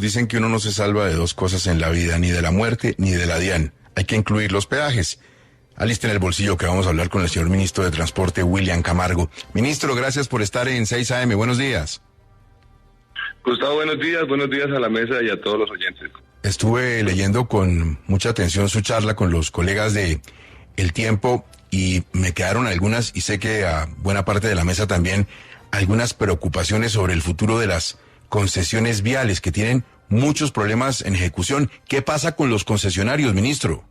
Dicen que uno no se salva de dos cosas en la vida, ni de la muerte ni de la DIAN. Hay que incluir los peajes. Alisten el bolsillo que vamos a hablar con el señor ministro de Transporte, William Camargo. Ministro, gracias por estar en 6 AM. Buenos días. Gustavo, buenos días a la mesa y a todos los oyentes. Estuve leyendo con mucha atención su charla con los colegas de El Tiempo y me quedaron algunas, y sé que a buena parte de la mesa también, algunas preocupaciones sobre el futuro de las concesiones viales que tienen muchos problemas en ejecución. ¿Qué pasa con los concesionarios, ministro?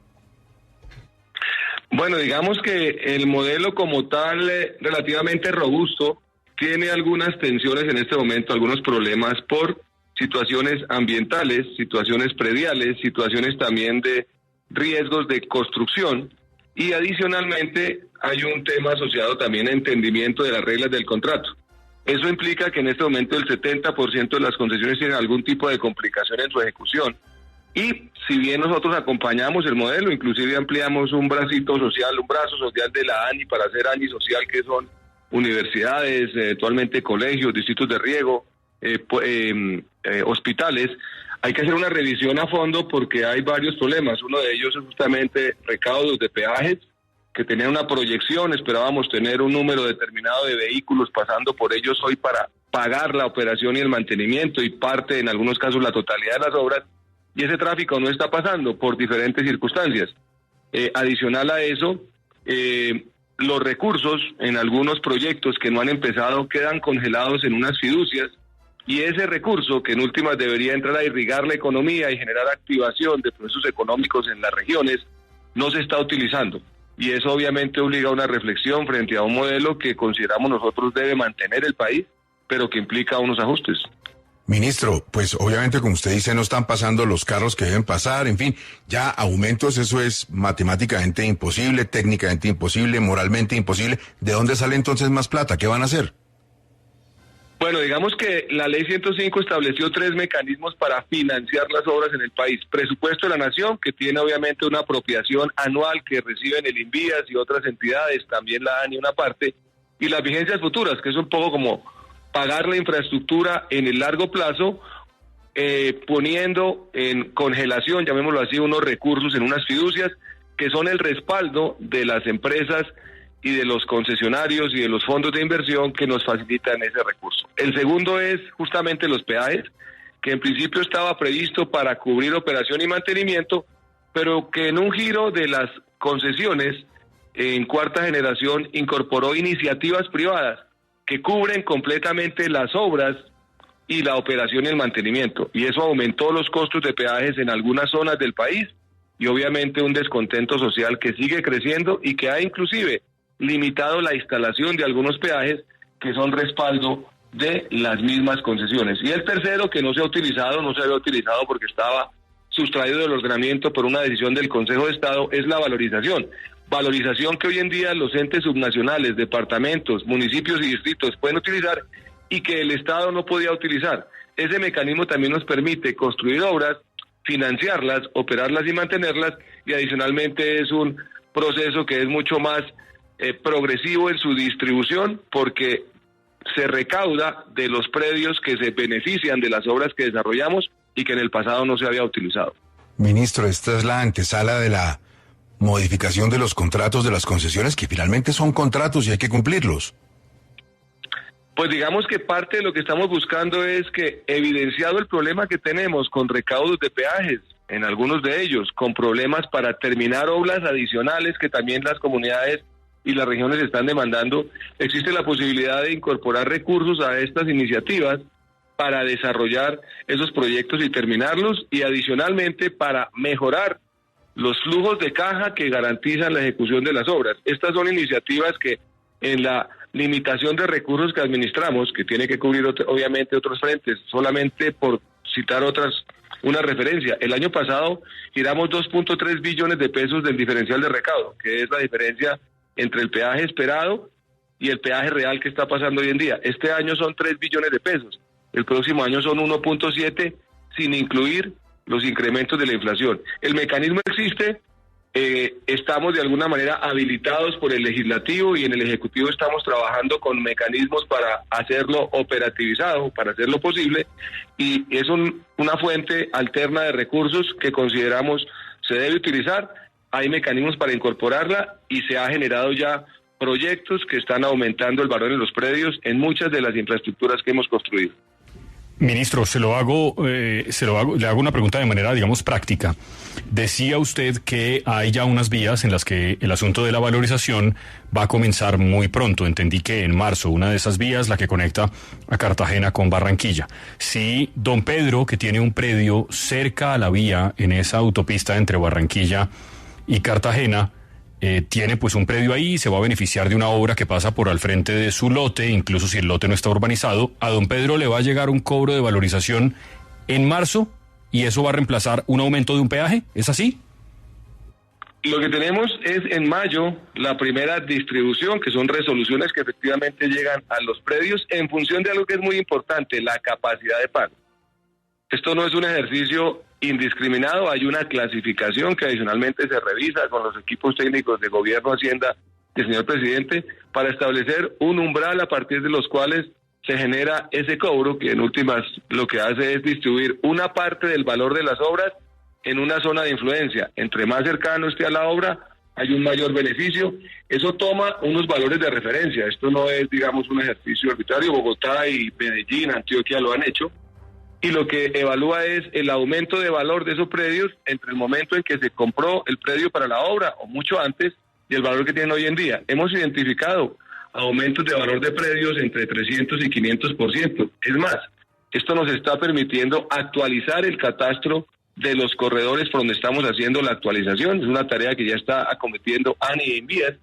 Bueno, digamos que el modelo como tal, relativamente robusto, tiene algunas tensiones en este momento, algunos problemas por situaciones ambientales, situaciones prediales, situaciones también de riesgos de construcción, y adicionalmente hay un tema asociado también a entendimiento de las reglas del contrato. Eso implica que en este momento el 70% de las concesiones tienen algún tipo de complicación en su ejecución. Y si bien nosotros acompañamos el modelo, inclusive ampliamos un bracito social, un brazo social de la ANI para hacer ANI social, que son universidades, actualmente colegios, distritos de riego, hospitales, hay que hacer una revisión a fondo porque hay varios problemas. Uno de ellos es justamente recaudos de peajes, que tenían una proyección, esperábamos tener un número determinado de vehículos pasando por ellos hoy para pagar la operación y el mantenimiento y parte, en algunos casos, la totalidad de las obras, y ese tráfico no está pasando por diferentes circunstancias. Adicional a eso, los recursos en algunos proyectos que no han empezado quedan congelados en unas fiducias, y ese recurso, que en últimas debería entrar a irrigar la economía y generar activación de procesos económicos en las regiones, no se está utilizando. Y eso obviamente obliga a una reflexión frente a un modelo que consideramos nosotros debe mantener el país, pero que implica unos ajustes. Ministro, pues obviamente, como usted dice, no están pasando los carros que deben pasar, en fin, ya aumentos, eso es matemáticamente imposible, técnicamente imposible, moralmente imposible. ¿De dónde sale entonces más plata? ¿Qué van a hacer? Bueno, digamos que la ley 105 estableció 3 mecanismos para financiar las obras en el país. Presupuesto de la Nación, que tiene obviamente una apropiación anual que reciben el INVIAS y otras entidades, también la ANI una parte, y las vigencias futuras, que es un poco como pagar la infraestructura en el largo plazo, poniendo en congelación, llamémoslo así, unos recursos en unas fiducias que son el respaldo de las empresas y de los concesionarios y de los fondos de inversión que nos facilitan ese recurso. El segundo es justamente los peajes, que en principio estaba previsto para cubrir operación y mantenimiento, pero que en un giro de las concesiones en cuarta generación incorporó iniciativas privadas que cubren completamente las obras y la operación y el mantenimiento, y eso aumentó los costos de peajes en algunas zonas del país, y obviamente un descontento social que sigue creciendo y que ha inclusive limitado la instalación de algunos peajes que son respaldo de las mismas concesiones. Y el tercero, que no se había utilizado porque estaba sustraído del ordenamiento por una decisión del Consejo de Estado, es la valorización. Valorización que hoy en día los entes subnacionales, departamentos, municipios y distritos pueden utilizar y que el Estado no podía utilizar. Ese mecanismo también nos permite construir obras, financiarlas, operarlas y mantenerlas, y adicionalmente es un proceso que es mucho más progresivo en su distribución, porque se recauda de los predios que se benefician de las obras que desarrollamos y que en el pasado no se había utilizado. Ministro, esta es la antesala de la modificación de los contratos de las concesiones, que finalmente son contratos y hay que cumplirlos. Pues digamos que parte de lo que estamos buscando es que, evidenciado el problema que tenemos con recaudos de peajes, en algunos de ellos, con problemas para terminar obras adicionales que también las comunidades y las regiones están demandando, existe la posibilidad de incorporar recursos a estas iniciativas para desarrollar esos proyectos y terminarlos, y adicionalmente para mejorar los flujos de caja que garantizan la ejecución de las obras. Estas son iniciativas que, en la limitación de recursos que administramos, que tiene que cubrir obviamente otros frentes, solamente por citar una referencia, el año pasado giramos 2.3 billones de pesos del diferencial de recaudo, que es la diferencia entre el peaje esperado y el peaje real que está pasando hoy en día. Este año son 3 billones de pesos, el próximo año son 1.7, sin incluir los incrementos de la inflación. El mecanismo existe, Estamos de alguna manera habilitados por el legislativo y en el ejecutivo estamos trabajando con mecanismos para hacerlo operativizado, para hacerlo posible, y es una fuente alterna de recursos que consideramos se debe utilizar. Hay mecanismos para incorporarla y se ha generado ya proyectos que están aumentando el valor en los predios en muchas de las infraestructuras que hemos construido. Ministro, le hago una pregunta de manera, digamos, práctica. Decía usted que hay ya unas vías en las que el asunto de la valorización va a comenzar muy pronto. Entendí que en marzo, una de esas vías, la que conecta a Cartagena con Barranquilla. Si don Pedro, que tiene un predio cerca a la vía en esa autopista entre Barranquilla y Cartagena, tiene pues un predio ahí, se va a beneficiar de una obra que pasa por al frente de su lote, incluso si el lote no está urbanizado, a don Pedro le va a llegar un cobro de valorización en marzo y eso va a reemplazar un aumento de un peaje, ¿es así? Lo que tenemos es en mayo la primera distribución, que son resoluciones que efectivamente llegan a los predios en función de algo que es muy importante, la capacidad de pago. Esto no es un ejercicio indiscriminado, hay una clasificación que adicionalmente se revisa con los equipos técnicos de Gobierno, Hacienda y el señor presidente para establecer un umbral a partir de los cuales se genera ese cobro, que en últimas lo que hace es distribuir una parte del valor de las obras en una zona de influencia. Entre más cercano esté a la obra, hay un mayor beneficio. Eso toma unos valores de referencia. Esto no es, digamos, un ejercicio arbitrario. Bogotá y Medellín, Antioquia lo han hecho. Y lo que evalúa es el aumento de valor de esos predios entre el momento en que se compró el predio para la obra o mucho antes y el valor que tienen hoy en día. Hemos identificado aumentos de valor de predios entre 300 y 500%. Es más, esto nos está permitiendo actualizar el catastro de los corredores por donde estamos haciendo la actualización. Es una tarea que ya está acometiendo ANI en vías.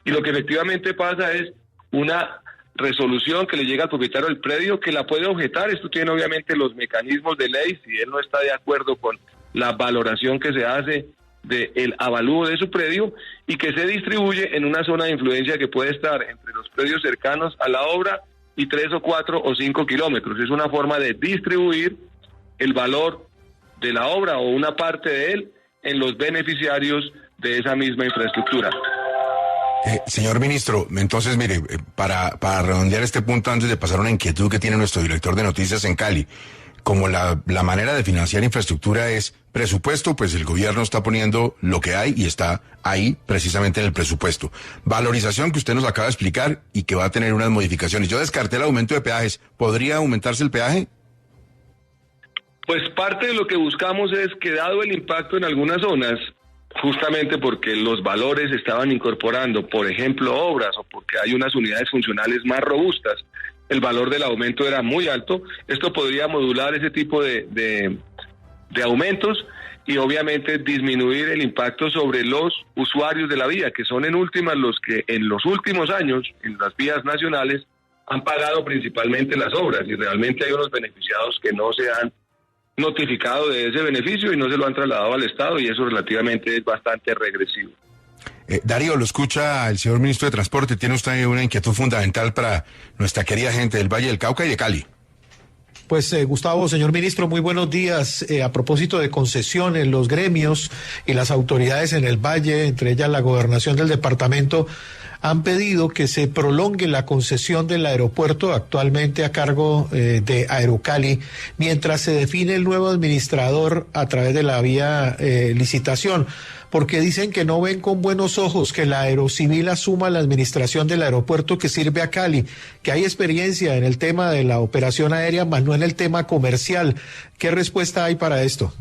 Y lo que efectivamente pasa es una resolución que le llega al propietario del predio que la puede objetar. Esto tiene obviamente los mecanismos de ley. Si él no está de acuerdo con la valoración que se hace del avalúo de su predio y que se distribuye en una zona de influencia que puede estar entre los predios cercanos a la obra y 3 o 4 o 5 kilómetros. Es una forma de distribuir el valor de la obra o una parte de él en los beneficiarios de esa misma infraestructura. Señor ministro, entonces mire, para redondear este punto antes de pasar a una inquietud que tiene nuestro director de noticias en Cali, como la manera de financiar infraestructura es presupuesto, pues el gobierno está poniendo lo que hay y está ahí precisamente en el presupuesto. Valorización que usted nos acaba de explicar y que va a tener unas modificaciones. Yo descarté el aumento de peajes. ¿Podría aumentarse el peaje? Pues parte de lo que buscamos es que dado el impacto en algunas zonas, justamente porque los valores estaban incorporando, por ejemplo, obras o porque hay unas unidades funcionales más robustas, el valor del aumento era muy alto. Esto podría modular ese tipo de aumentos y obviamente disminuir el impacto sobre los usuarios de la vía, que son en últimas los que en los últimos años, en las vías nacionales, han pagado principalmente las obras y realmente hay unos beneficiados que no se han notificado de ese beneficio y no se lo han trasladado al Estado y eso relativamente es bastante regresivo. Darío, lo escucha el señor ministro de Transporte. Tiene usted una inquietud fundamental para nuestra querida gente del Valle del Cauca y de Cali. Pues Gustavo, señor ministro, muy buenos días. A propósito de concesiones, los gremios y las autoridades en el Valle, entre ellas la gobernación del departamento, han pedido que se prolongue la concesión del aeropuerto actualmente a cargo de Aerocali mientras se define el nuevo administrador a través de la vía licitación, porque dicen que no ven con buenos ojos que la Aerocivil asuma la administración del aeropuerto que sirve a Cali, que hay experiencia en el tema de la operación aérea, más no en el tema comercial. ¿Qué respuesta hay para esto?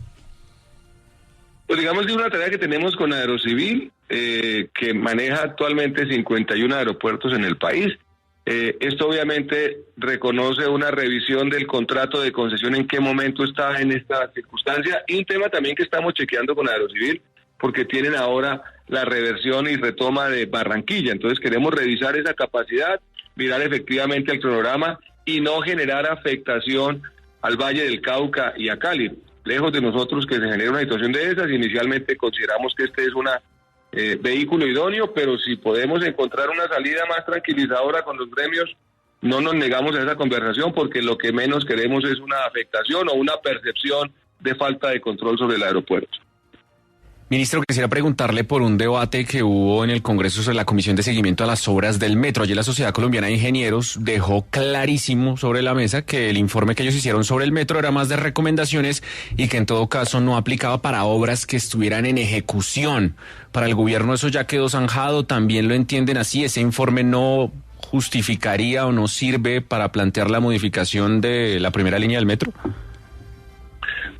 Pues digamos que es una tarea que tenemos con Aerocivil, que maneja actualmente 51 aeropuertos en el país. Esto obviamente reconoce una revisión del contrato de concesión, en qué momento está en esta circunstancia, y un tema también que estamos chequeando con Aerocivil, porque tienen ahora la reversión y retoma de Barranquilla. Entonces queremos revisar esa capacidad, mirar efectivamente el cronograma y no generar afectación al Valle del Cauca y a Cali. Lejos de nosotros que se genere una situación de esas, inicialmente consideramos que este es un vehículo idóneo, pero si podemos encontrar una salida más tranquilizadora con los gremios, no nos negamos a esa conversación, porque lo que menos queremos es una afectación o una percepción de falta de control sobre el aeropuerto. Ministro, quisiera preguntarle por un debate que hubo en el Congreso sobre la Comisión de Seguimiento a las Obras del Metro. Ayer la Sociedad Colombiana de Ingenieros dejó clarísimo sobre la mesa que el informe que ellos hicieron sobre el metro era más de recomendaciones y que en todo caso no aplicaba para obras que estuvieran en ejecución. Para el gobierno eso ya quedó zanjado, también lo entienden así. Ese informe no justificaría o no sirve para plantear la modificación de la primera línea del metro.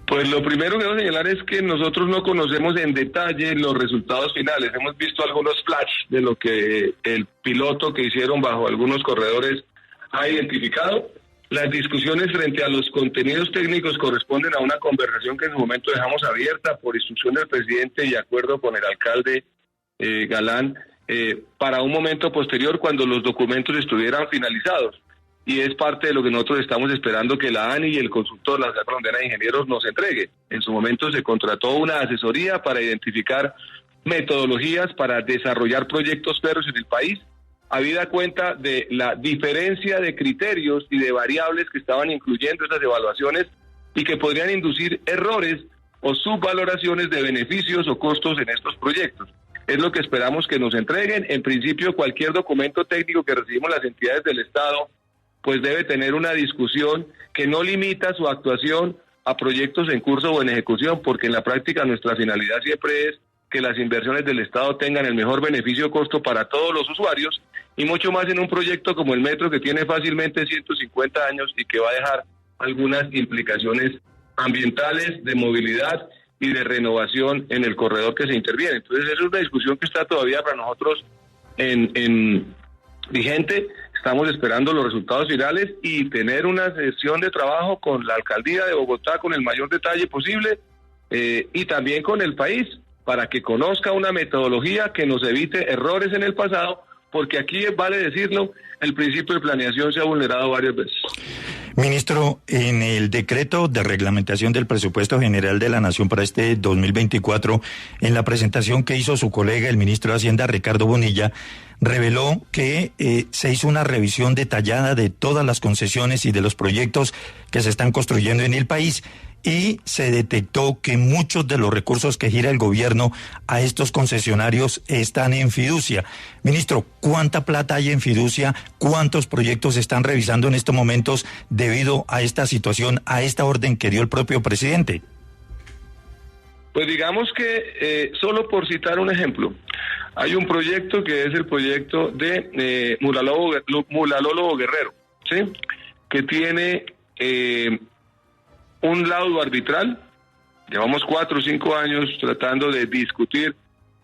Pues lo primero que debo señalar es que nosotros no conocemos en detalle los resultados finales. Hemos visto algunos flash de lo que el piloto que hicieron bajo algunos corredores ha identificado. Las discusiones frente a los contenidos técnicos corresponden a una conversación que en su momento dejamos abierta por instrucción del presidente y acuerdo con el alcalde Galán para un momento posterior cuando los documentos estuvieran finalizados. Y es parte de lo que nosotros estamos esperando que la ANI y el consultor, la Sociedad Colombiana de Ingenieros, nos entregue. En su momento se contrató una asesoría para identificar metodologías para desarrollar proyectos férreos en el país, habida cuenta de la diferencia de criterios y de variables que estaban incluyendo esas evaluaciones y que podrían inducir errores o subvaloraciones de beneficios o costos en estos proyectos. Es lo que esperamos que nos entreguen. En principio, cualquier documento técnico que recibimos las entidades del Estado pues debe tener una discusión que no limita su actuación a proyectos en curso o en ejecución, porque en la práctica nuestra finalidad siempre es que las inversiones del Estado tengan el mejor beneficio-costo para todos los usuarios, y mucho más en un proyecto como el metro que tiene fácilmente 150 años y que va a dejar algunas implicaciones ambientales, de movilidad y de renovación en el corredor que se interviene. Entonces, esa es una discusión que está todavía para nosotros en vigente. Estamos esperando los resultados finales y tener una sesión de trabajo con la alcaldía de Bogotá con el mayor detalle posible y también con el país para que conozca una metodología que nos evite errores en el pasado, porque aquí, vale decirlo, el principio de planeación se ha vulnerado varias veces. Ministro, en el decreto de reglamentación del presupuesto general de la Nación para este 2024, en la presentación que hizo su colega, el ministro de Hacienda, Ricardo Bonilla, reveló que se hizo una revisión detallada de todas las concesiones y de los proyectos que se están construyendo en el país, y se detectó que muchos de los recursos que gira el gobierno a estos concesionarios están en fiducia. Ministro, ¿cuánta plata hay en fiducia? ¿Cuántos proyectos se están revisando en estos momentos debido a esta situación, a esta orden que dio el propio presidente? Pues digamos que, solo por citar un ejemplo, hay un proyecto que es el proyecto de Mulalólogo Guerrero, ¿sí? Que tiene un laudo arbitral. Llevamos 4 o 5 años tratando de discutir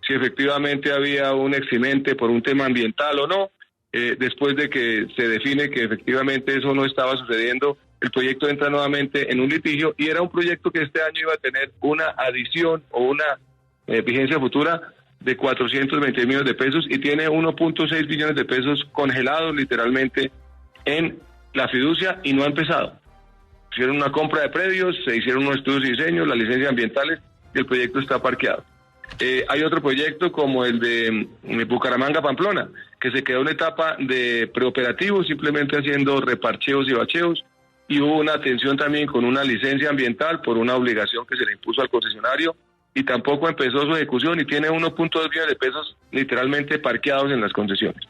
si efectivamente había un eximente por un tema ambiental o no. Después de que se define que efectivamente eso no estaba sucediendo, el proyecto entra nuevamente en un litigio, y era un proyecto que este año iba a tener una adición o una vigencia futura de 420 millones de pesos, y tiene 1.6 billones de pesos congelados literalmente en la fiducia y no ha empezado. Hicieron una compra de predios, se hicieron unos estudios y diseños, las licencias ambientales, y el proyecto está parqueado. Hay otro proyecto como el de Bucaramanga-Pamplona, que se quedó en etapa de preoperativo, simplemente haciendo reparcheos y bacheos, y hubo una atención también con una licencia ambiental por una obligación que se le impuso al concesionario, y tampoco empezó su ejecución, y tiene 1.2 billones de pesos literalmente parqueados en las concesiones.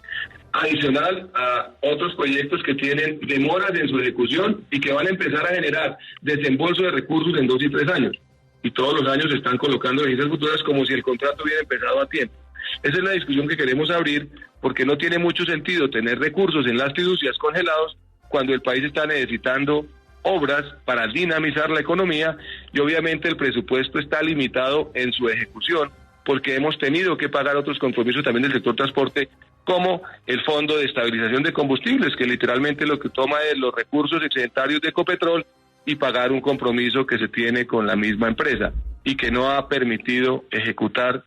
Adicional a otros proyectos que tienen demoras en su ejecución y que van a empezar a generar desembolso de recursos en 2 y 3 años. Y todos los años se están colocando vigencias futuras como si el contrato hubiera empezado a tiempo. Esa es la discusión que queremos abrir, porque no tiene mucho sentido tener recursos en las fiducias congelados cuando el país está necesitando obras para dinamizar la economía, y obviamente el presupuesto está limitado en su ejecución, porque hemos tenido que pagar otros compromisos también del sector transporte, como el Fondo de Estabilización de Combustibles, que literalmente lo que toma es los recursos excedentarios de Ecopetrol y pagar un compromiso que se tiene con la misma empresa, y que no ha permitido ejecutar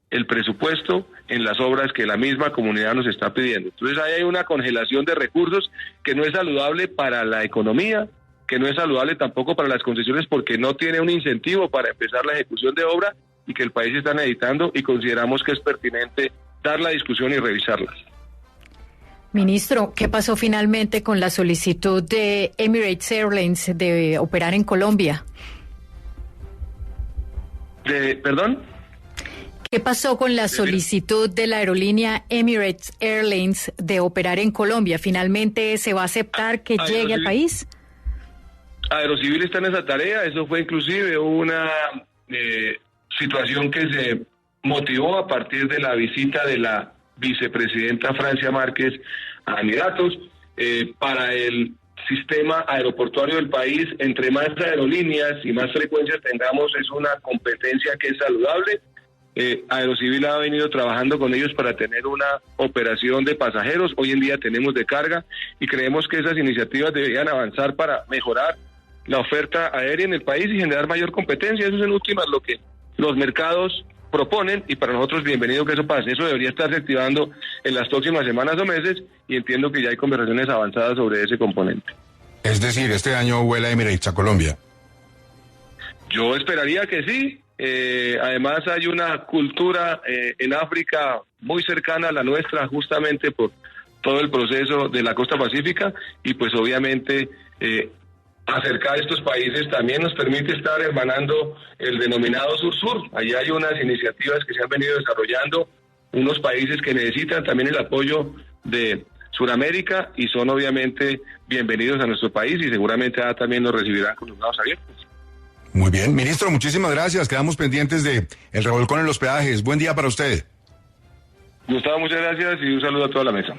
el presupuesto en las obras que la misma comunidad nos está pidiendo. Entonces ahí hay una congelación de recursos que no es saludable para la economía, que no es saludable tampoco para las concesiones, porque no tiene un incentivo para empezar la ejecución de obra, y que el país está necesitando, y consideramos que es pertinente dar la discusión y revisarlas. Ministro, ¿qué pasó finalmente con la solicitud de Emirates Airlines de operar en Colombia? ¿Perdón? ¿Qué pasó con la solicitud de la aerolínea Emirates Airlines de operar en Colombia? ¿Finalmente se va a aceptar que llegue al país? Aerocivil está en esa tarea. Eso fue inclusive una situación que se motivó a partir de la visita de la vicepresidenta Francia Márquez a Emiratos. Para el sistema aeroportuario del país, entre más aerolíneas y más frecuencias tengamos, es una competencia que es saludable. Aerocivil ha venido trabajando con ellos para tener una operación de pasajeros. Hoy en día tenemos de carga y creemos que esas iniciativas deberían avanzar para mejorar la oferta aérea en el país y generar mayor competencia. Eso es en últimas lo que los mercados proponen y para nosotros bienvenido que eso pase. Eso debería estarse activando en las próximas semanas o meses y entiendo que ya hay conversaciones avanzadas sobre ese componente. Es decir, este año vuela Emirates a Colombia. Yo esperaría que sí. Además hay una cultura en África muy cercana a la nuestra, justamente por todo el proceso de la costa pacífica, y pues obviamente acercar a estos países también nos permite estar hermanando el denominado sur-sur. Allí hay unas iniciativas que se han venido desarrollando, unos países que necesitan también el apoyo de Sudamérica y son obviamente bienvenidos a nuestro país y seguramente también nos recibirán con los brazos abiertos. Muy bien, ministro, muchísimas gracias. Quedamos pendientes de el revolcón en los peajes. Buen día para usted. Gustavo, muchas gracias y un saludo a toda la mesa.